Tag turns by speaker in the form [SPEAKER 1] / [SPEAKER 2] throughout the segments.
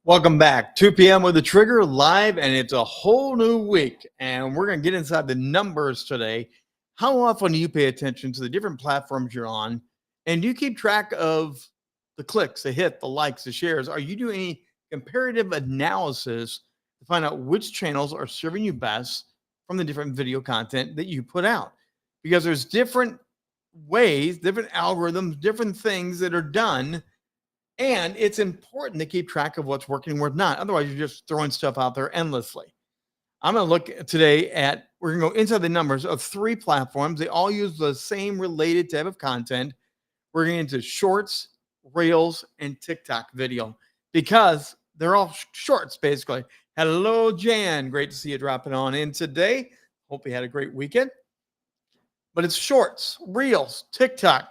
[SPEAKER 1] Welcome back. 2 p.m. with the Trigger live, and it's a whole new week. And we're going to get inside the numbers today. How often do you pay attention to the different platforms you're on? And do you keep track of the clicks, the hit, the likes, the shares? Are you doing any comparative analysis to find out which channels are serving you best from the different video content that you put out? Because there's different ways, different algorithms, different things that are done, and it's important to keep track of what's working and what's not. Otherwise, you're just throwing stuff out there endlessly. I'm going to look today at, we're going to go into the numbers of 3 platforms. They all use the same related type of content. We're getting into shorts, reels, and TikTok video because they're all shorts basically. Hello, Jan. Great to see you dropping on in today. Hope you had a great weekend. But it's shorts, reels, TikTok.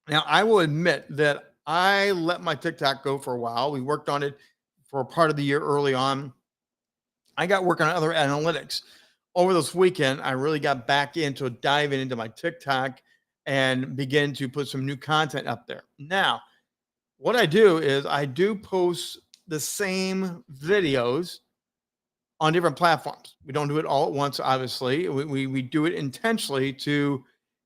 [SPEAKER 1] Now, I will admit that I let my TikTok go for a while. We worked on it for a part of the year early on. I got working on other analytics. Over this weekend, I really got back into diving into my TikTok and begin to put some new content up there. Now, what I do is I do post the same videos on different platforms. We don't do it all at once, obviously. We do it intentionally to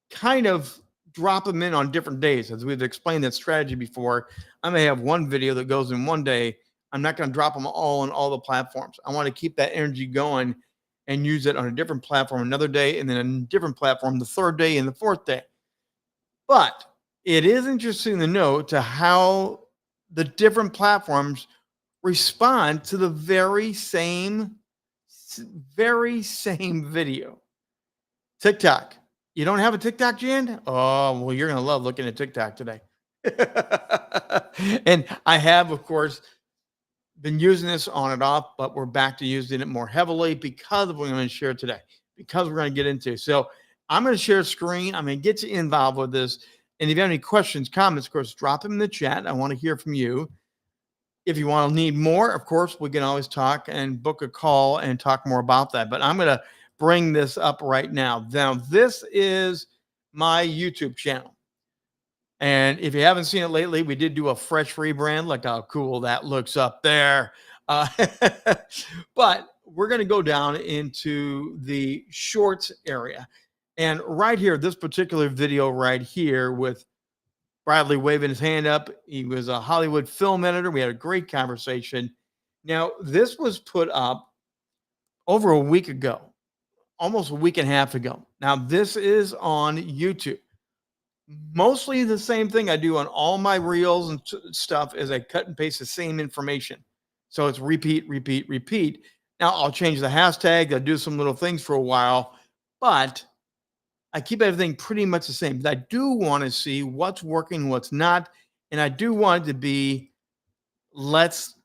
[SPEAKER 1] kind of drop them in on different days. As we've explained that strategy before, I may have one video that goes in one day. I'm not going to drop them all on all the platforms. I want to keep that energy going and use it on a different platform another day, and then a different platform the third day and the fourth day. But it is interesting to note to how the different platforms respond to the very same video. TikTok. You don't have a TikTok, Jan? Oh, well, you're going to love looking at TikTok today. And I have, of course, been using this on and off, but we're back to using it more heavily because of what I'm going to share today, because we're going to get into. So I'm going to share a screen. I'm going to get you involved with this. And if you have any questions, comments, of course, drop them in the chat. I want to hear from you. If you want to need more, of course, we can always talk and book a call and talk more about that. But I'm going to bring this up right now. Now, this is my YouTube channel. And if you haven't seen it lately, we did do a fresh rebrand. Look how cool that looks up there. But we're going to go down into the shorts area. And right here, this particular video right here with Bradley waving his hand up. He was a Hollywood film editor. We had a great conversation. Now, this was put up over a week ago, almost a week and a half ago. Now, this is on YouTube. Mostly the same thing I do on all my reels and stuff is I cut and paste the same information. So it's repeat, repeat, repeat. Now, I'll change the hashtag. I'll do some little things for a while, but I keep everything pretty much the same. But I do want to see what's working, what's not. And I do want it to be, let's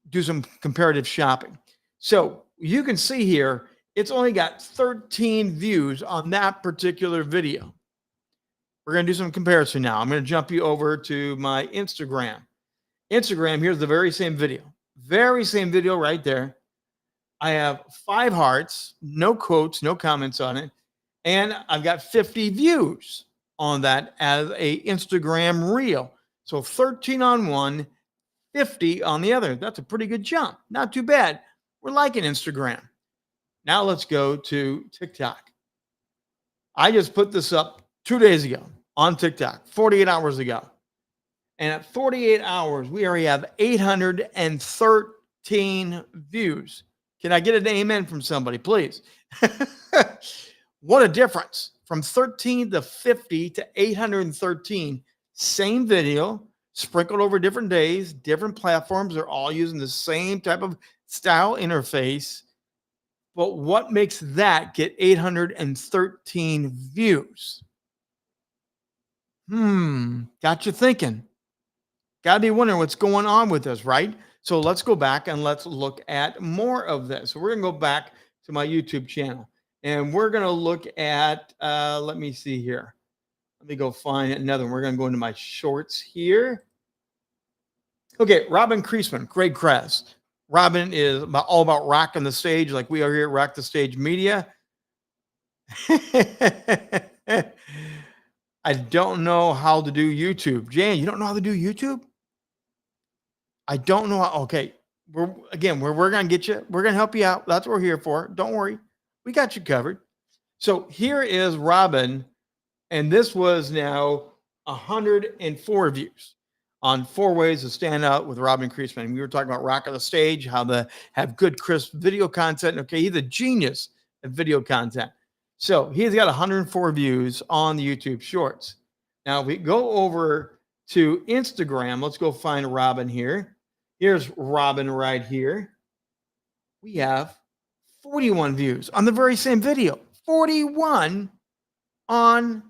[SPEAKER 1] do some comparative shopping. So you can see here, it's only got 13 views on that particular video. We're going to do some comparison now. I'm going to jump you over to my Instagram. Instagram, here's the very same video. Very same video right there. I have 5 hearts, no quotes, no comments on it. And I've got 50 views on that as a Instagram reel. So 13 on one, 50 on the other. That's a pretty good jump. Not too bad. We're liking Instagram. Now let's go to TikTok. I just put this up 2 days ago on TikTok, 48 hours ago. And at 48 hours, we already have 813 views. Can I get an amen from somebody, please? What a difference from 13 to 50 to 813. Same video, sprinkled over different days, different platforms. They're all using the same type of style interface. But what makes that get 813 views? Got you thinking. Got to be wondering what's going on with this, right? So let's go back and let's look at more of this. So we're going to go back to my YouTube channel. And we're going to look at, let me see here. Let me go find another one. We're going to go into my shorts here. Okay, Robin Kreisman, Greg Kress. Robin is all about rocking the stage like we are here at Rock the Stage Media. I don't know how to do YouTube. Jan, you don't know how to do YouTube? I don't know how. Okay, we're going to get you. We're going to help you out. That's what we're here for. Don't worry. We got you covered. So here is Robin, and this was now 104 views on 4 ways to stand out with Robin Creasman. We were talking about Rock of the Stage, how to have good, crisp video content. Okay, he's a genius at video content. So he's got 104 views on the YouTube Shorts. Now, if we go over to Instagram, let's go find Robin here. Here's Robin right here. We have 41 views on the very same video. 41 on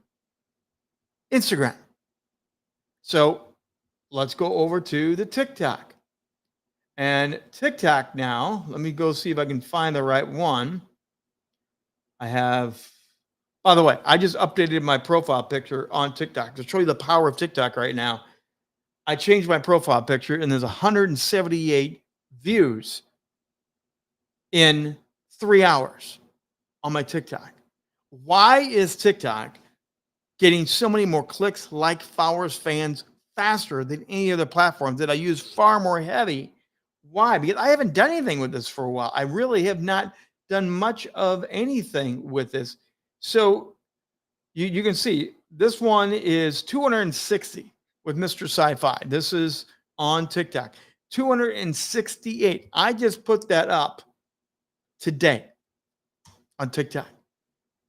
[SPEAKER 1] Instagram. So let's go over to the TikTok. And TikTok now, let me go see if I can find the right one. I have, by the way, I just updated my profile picture on TikTok to show you the power of TikTok right now. I changed my profile picture and there's 178 views in 3 hours on my TikTok. Why is TikTok getting so many more clicks, like, followers, fans faster than any other platform that I use far more heavy? Why? Because I haven't done anything with this for a while. I really have not done much of anything with this. So you can see this one is 260 with Mr. Sci-Fi. This is on TikTok. 268. I just put that up today on TikTok.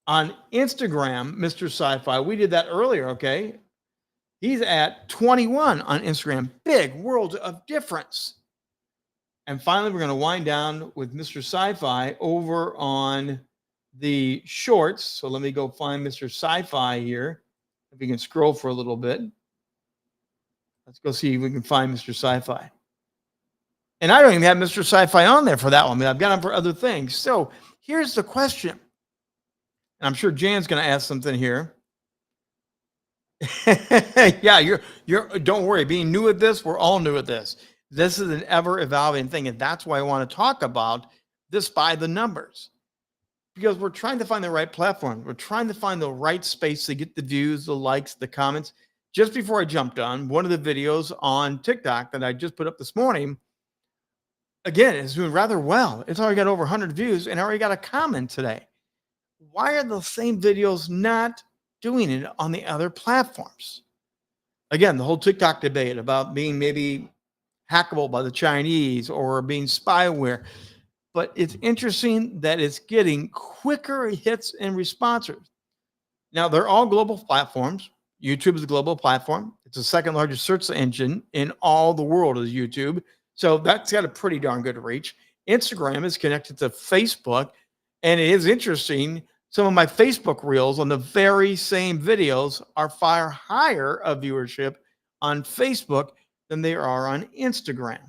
[SPEAKER 1] On Instagram, Mr. Sci-Fi, we did that earlier, okay? He's at 21 on Instagram. Big world of difference. And finally, we're going to wind down with Mr. Sci-Fi over on the Shorts. So let me go find Mr. Sci-Fi here. If we can scroll for a little bit. Let's go see if we can find Mr. Sci-Fi. And I don't even have Mr. Sci-Fi on there for that one. I've got him for other things. So here's the question. And I'm sure Jan's going to ask something here. Yeah, you're don't worry. Being new at this, we're all new at this. This is an ever evolving thing. And that's why I want to talk about this by the numbers. Because we're trying to find the right platform. We're trying to find the right space to get the views, the likes, the comments. Just before I jumped on, one of the videos on TikTok that I just put up this morning, again, it's doing rather well. It's already got over 100 views and I already got a comment today. Why are the same videos not doing it on the other platforms? Again, the whole TikTok debate about being maybe hackable by the Chinese or being spyware. But it's interesting that it's getting quicker hits and responses. Now, they're all global platforms. YouTube is a global platform. It's the second largest search engine in all the world is YouTube. So that's got a pretty darn good reach. Instagram is connected to Facebook. And it is interesting. Some of my Facebook reels on the very same videos are far higher of viewership on Facebook than they are on Instagram.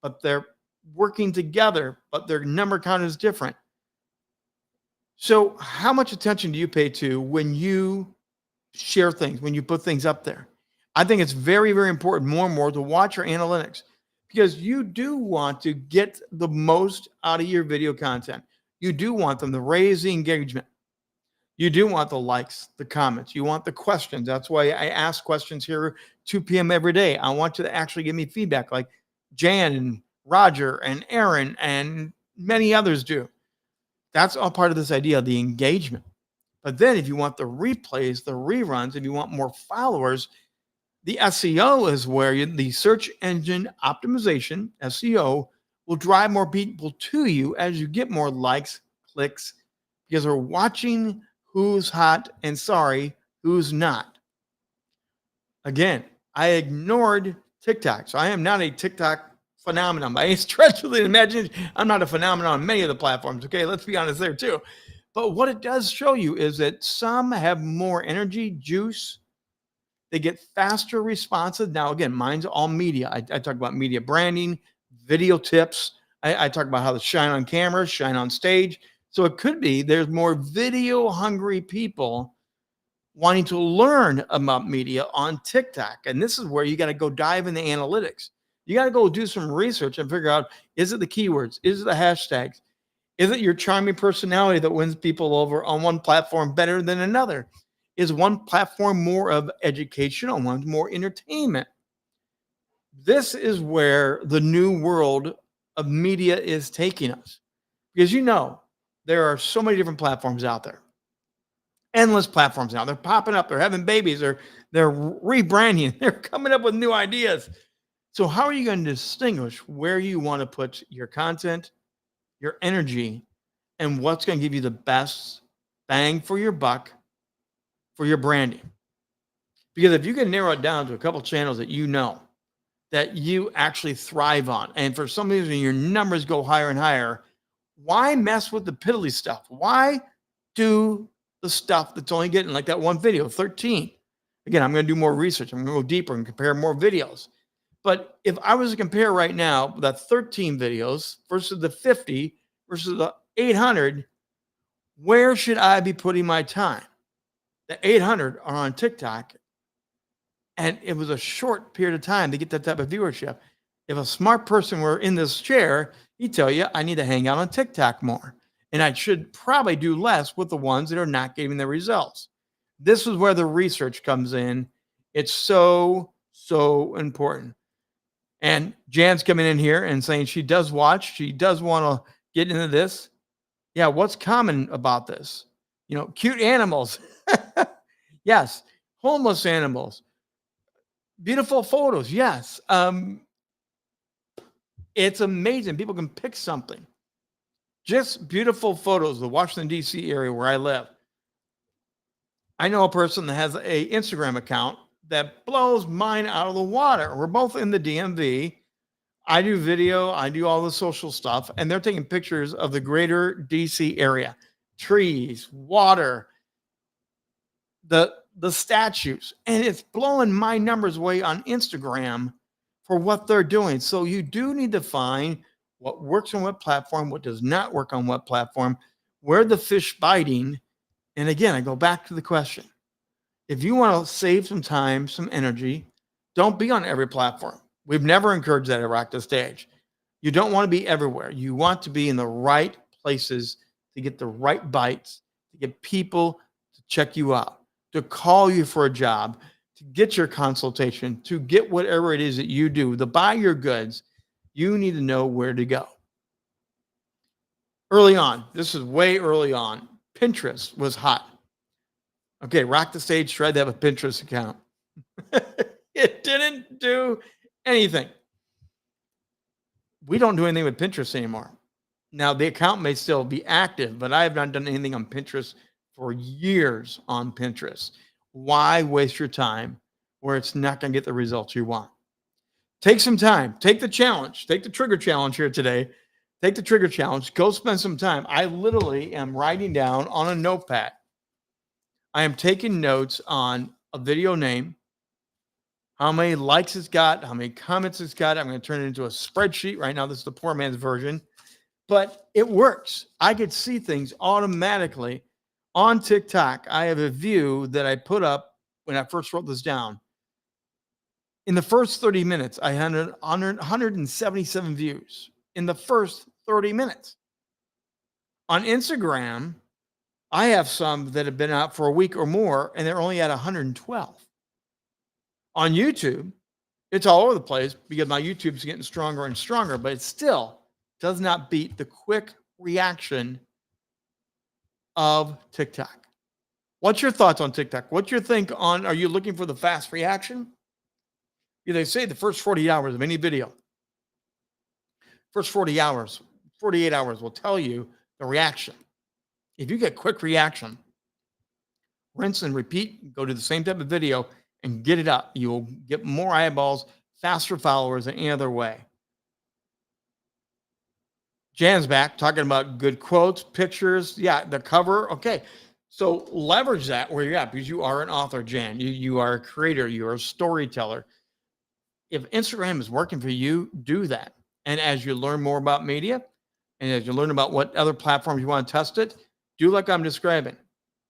[SPEAKER 1] But they're working together, but their number count is different. So how much attention do you pay to when you share things, when you put things up there? I think it's very, very important more and more to watch your analytics because you do want to get the most out of your video content. You do want them to raise the engagement. You do want the likes, the comments. You want the questions. That's why I ask questions here 2 p.m. every day. I want you to actually give me feedback like Jan and Roger and Aaron and many others do. That's all part of this idea of the engagement. But then if you want the replays, the reruns, if you want more followers, the SEO is where the search engine optimization, SEO, will drive more people to you as you get more likes, clicks, because they're watching who's hot and sorry, who's not. Again, I ignored TikTok. So I am not a TikTok phenomenon by any stretch of the imagination. I'm not a phenomenon on many of the platforms. Okay, let's be honest there too. But what it does show you is that some have more energy, juice. They get faster responses. Now, again, mine's all media. I talk about media branding, video tips. I talk about how to shine on camera, shine on stage. So it could be there's more video hungry people wanting to learn about media on TikTok. And this is where you got to go dive in the analytics. You got to go do some research and figure out, is it the keywords? Is it the hashtags? Is it your charming personality that wins people over on one platform better than another? Is one platform more of educational, one's more entertainment? This is where the new world of media is taking us. Because there are so many different platforms out there, endless platforms now. They're popping up, they're having babies, they're rebranding, they're coming up with new ideas. So, how are you going to distinguish where you want to put your content, your energy, and what's going to give you the best bang for your buck for your branding? Because if you can narrow it down to a couple channels that that you actually thrive on, and for some reason your numbers go higher and higher, why mess with the piddly stuff? Why do the stuff that's only getting like that one video, 13? Again, I'm going to do more research. I'm going to go deeper and compare more videos. But if I was to compare right now that 13 videos versus the 50 versus the 800, where should I be putting my time? The 800 are on TikTok, and it was a short period of time to get that type of viewership. If a smart person were in this chair, he'd tell you, I need to hang out on TikTok more. And I should probably do less with the ones that are not getting the results. This is where the research comes in. It's so, so important. And Jan's coming in here and saying she does watch. She does want to get into this. Yeah, what's common about this? Cute animals. Yes. Homeless animals. Beautiful photos. Yes. It's amazing. People can pick something. Just beautiful photos. The Washington, D.C. area where I live. I know a person that has a Instagram account that blows mine out of the water. We're both in the DMV. I do video, I do all the social stuff, and they're taking pictures of the greater DC area, trees, water, the statues, and it's blowing my numbers away on Instagram for what they're doing. So you do need to find what works on what platform, what does not work on what platform, where the fish biting. And again, I go back to the question. If you want to save some time, some energy, don't be on every platform. We've never encouraged that at Rock the Stage. You don't want to be everywhere. You want to be in the right places to get the right bites, to get people to check you out, to call you for a job, to get your consultation, to get whatever it is that you do, to buy your goods. You need to know where to go. Early on, this is way early on, Pinterest was hot. Okay, Rock the Stage tried to have a Pinterest account. It didn't do anything. We don't do anything with Pinterest anymore. Now, the account may still be active, but I have not done anything on Pinterest for years on Pinterest. Why waste your time where it's not going to get the results you want? Take some time. Take the challenge. Take the trigger challenge here today. Take the trigger challenge. Go spend some time. I literally am writing down on a notepad. I am taking notes on a video name, how many likes it's got, how many comments it's got. I'm going to turn it into a spreadsheet. Right now, this is the poor man's version, but it works. I could see things automatically on TikTok. I have a view that I put up when I first wrote this down. In the first 30 minutes, I had 177 views in the first 30 minutes. On Instagram, I have some that have been out for a week or more, and they're only at 112. On YouTube, it's all over the place because my YouTube's getting stronger and stronger, but it still does not beat the quick reaction of TikTok. What's your thoughts on TikTok? What's your think on, are you looking for the fast reaction? They say the first 48 hours of any video, first 48 hours will tell you the reaction. If you get quick reaction, rinse and repeat, go to the same type of video and get it up. You'll get more eyeballs, faster followers than any other way. Jan's back talking about good quotes, pictures. Yeah, the cover. Okay. So leverage that where you're at because you are an author, Jan. You are a creator. You are a storyteller. If Instagram is working for you, do that. And as you learn more about media and as you learn about what other platforms you want to test it, do like I'm describing.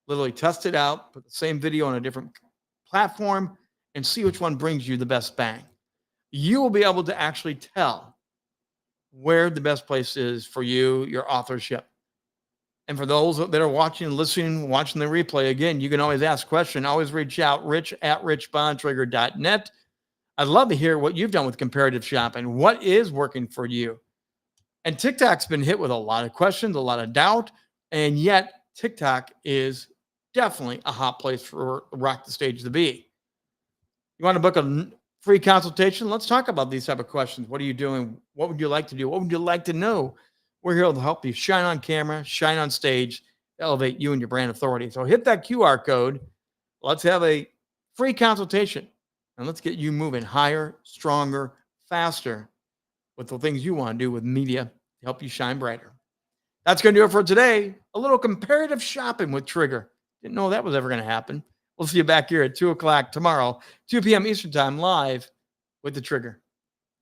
[SPEAKER 1] Literally test it out, put the same video on a different platform and see which one brings you the best bang. You will be able to actually tell where the best place is for you, your authorship. And for those that are watching, listening, watching the replay, again, you can always ask a question. Always reach out, rich@richbontrager.net. I'd love to hear what you've done with comparative shopping. What is working for you? And TikTok's been hit with a lot of questions, a lot of doubt, and yet TikTok is definitely a hot place for Rock the Stage to be. You want to book a free consultation? Let's talk about these type of questions. What are you doing? What would you like to do? What would you like to know? We're here to help you shine on camera, shine on stage, elevate you and your brand authority. So hit that QR code. Let's have a free consultation and let's get you moving higher, stronger, faster with the things you want to do with media to help you shine brighter. That's going to do it for today. A little comparative shopping with Trigger. Didn't know that was ever going to happen. We'll see you back here at 2 o'clock tomorrow, 2 p.m. Eastern Time, live with the Trigger.